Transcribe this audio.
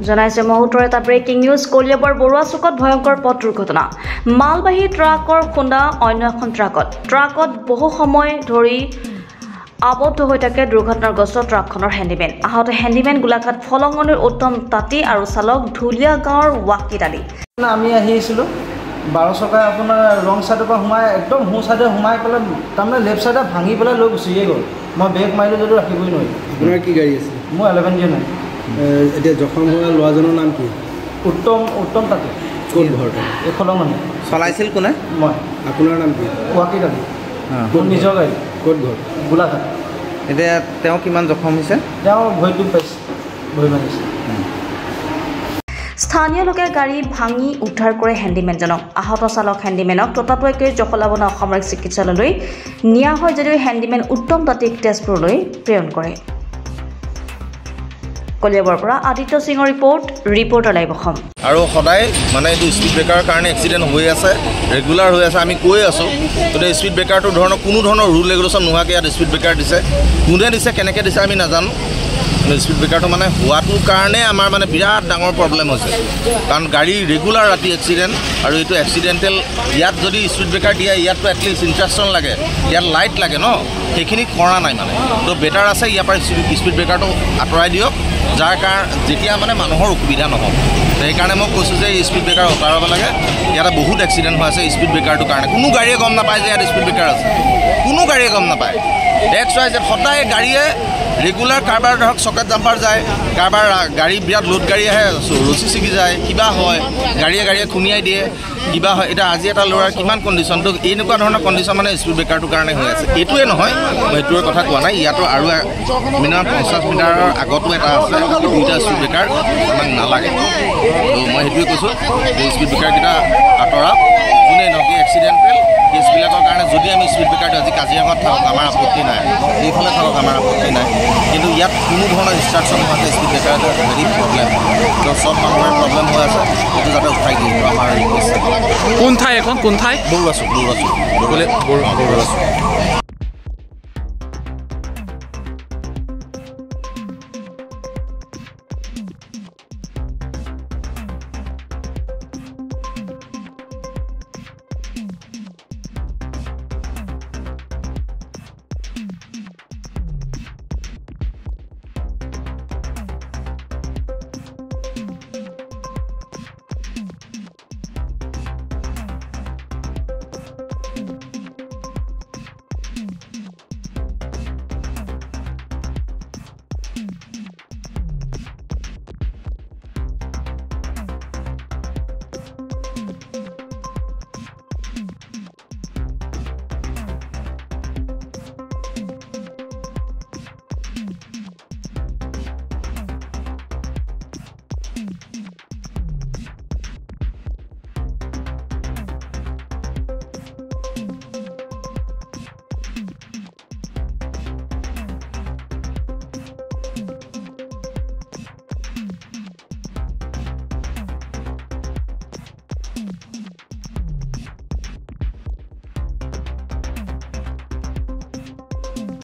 জনাইছে মহোত্তৰ এটা breaking news Kaliabor Barua চুকত ভয়ংকৰ পথ দুৰ্ঘটনা মালবাহী ট্ৰাকৰ খুন্দা অন্য এখন ট্ৰাকত বহু সময় ধৰি আবদ্ধ হৈ থাকে দুৰ্ঘটনাগ্ৰস্ত ট্ৰাকখনৰ হেণ্ডিমেন আহত হেণ্ডিমেন গোলাঘাট ফলঙনিৰ উত্তম তাঁতী আৰু চালক ঢুলীয়া গাঁৱৰ ৱাকিদ আলী আমি আহিছিলোঁ 12 চকা আপোনাৰ ৰং সাইডৰ পৰা সোমাই একদম হু সাইডে সোমাই পেলাই তাৰমানে লেফ্ট সাইডে ভাঙি পেলাই লৈ গুচিয়ে গ'ল মই ব্ৰেক মাৰিলোঁ যদিও ৰাখিবই নোৱাৰিলোঁ আপোনাৰ কি গাড়ী আছে মোৰ 11 জন এতিয়া জখম হোৱা ল'ৰাজনৰ নাম কি উত্তম তাঁতী ক'ত ঘৰটো এই ফলঙনি চলাইছিল কোনে মই আপোনাৰ নাম কি ৱাকিদ আলী মোৰ নিজৰ গাড়ী ক'ত ঘৰ গোলাঘাট এতিয়া তেওঁ কিমান জখম হৈছে তেওঁ ভৰিটো পাইছে ভৰি মাৰিছে স্থানীয় লোকে গাড়ী ভাঙি উদ্ধাৰ কৰে হেণ্ডিমেনজনক আহত চালক হেণ্ডিমেনক ততাতৈয়াকৈ জখলাবনা অসামৰিক চিকিৎসালয়লৈ নিয়া হয় যদিও হেণ্ডিমেন উত্তম তাঁতীক তেজপুৰলৈ প্ৰেৰণ কৰে কলিয়াবৰ পৰা আদিত্য সিঙৰ ৰিপৰ্টাৰ লাইভ অসম আৰু সদায় মানে এইটো স্পীড ব্ৰেকাৰ কাৰণে এক্সিডেণ্ট হৈ আছে ৰেগুলাৰ হৈ আছে আমি কৈ আছোঁ গতিকে স্পীড ব্ৰেকাৰটো ধৰণৰ কোনো ধৰণৰ ৰুল ৰেগুলেশ্যন নোহোৱাকৈ ইয়াত স্পীড ব্ৰেকাৰ দিছে কোনে দিছে কেনেকৈ দিছে আমি নাজানো স্পীড ব্ৰেকাৰটো মানে হোৱাটোৰ কাৰণে আমাৰ মানে বিৰাট ডাঙৰ প্ৰব্লেম হৈছে কাৰণ গাড়ী ৰেগুলাৰ ৰাতি এক্সিডেণ্ট আৰু এইটো এক্সিডেণ্টেল ইয়াত যদি স্পীড ব্ৰেকাৰ দিয়ে ইয়াততো এটলিষ্ট ইণ্টাৰেকশ্যন লাগে ইয়াত লাইট লাগে ন সেইখিনি কৰা নাই মানে তো বেটাৰ আছে ইয়াৰ পৰা স্পীড ব্ৰেকাৰটো আঁতৰাই দিয়ক যাৰ কাৰণ যেতিয়া মানে মানুহৰ অসুবিধা নহ'ব সেইকাৰণে মই কৈছোঁ যে স্পীড ব্ৰেকাৰ আঁতৰাব লাগে ইয়াতে বহুত এক্সিডেণ্ট হৈ আছে স্পীড ব্ৰেকাৰটোৰ কাৰণে কোনো গাড়ীয়ে গম নাপায় যে ইয়াত স্পীড ব্ৰেকাৰ আছে কোনো গাড়ীয়ে গম নাপায় XYZ সদায় গাড়ীয়ে ৰেগুলাৰ কাৰবাৰ ধৰক চকেট জাম্পাৰ যায় কাৰবাৰ গাড়ী বিৰাট লোড গাড়ী আহে ৰচি ছিগি যায় কিবা হয় গাড়ীয়ে খুনিয়াই দিয়ে কিবা হয় এতিয়া আজি এটা ল'ৰাৰ কিমান কণ্ডিশ্যনটো এনেকুৱা ধৰণৰ কণ্ডিশ্যন মানে স্পীড ব্ৰেকাৰটোৰ কাৰণে হৈ আছে এইটোৱে নহয় মই সেইটোৱে কথা কোৱা নাই ইয়াতো আৰু মিনিমাম 50 মিটাৰৰ আগতো এটা আছে দুইটা স্পীড ব্ৰেকাৰ আমাক নালাগে তো মই সেইটোৱে কৈছোঁ যে স্পীড ব্ৰেকাৰকেইটা আঁতৰাওক যোনে নহয় এক্সিডেণ্টেল কেছবিলাকৰ কাৰণে যদি আমি স্পীড ব্ৰেকাৰটো আজি কাজিৰঙাত থাকক আমাৰ আপত্তি নাই এইফালে থাকক আমাৰ আপত্তি নাই কিন্তু ইয়াত কোনো ধৰণৰ ইনষ্ট্ৰাকশ্যন নোহোৱাকৈ স্পীড ব্ৰেকাৰটো ভেৰি প্ৰব্লেম তো চব মানুহৰ প্ৰব্লেম হৈ আছে সেইটো যাতে উঠাই দিয়ে আমাৰ ৰিকুৱেষ্ট কোন ঠাই এখন কোন ঠাই বৰুৱা চুক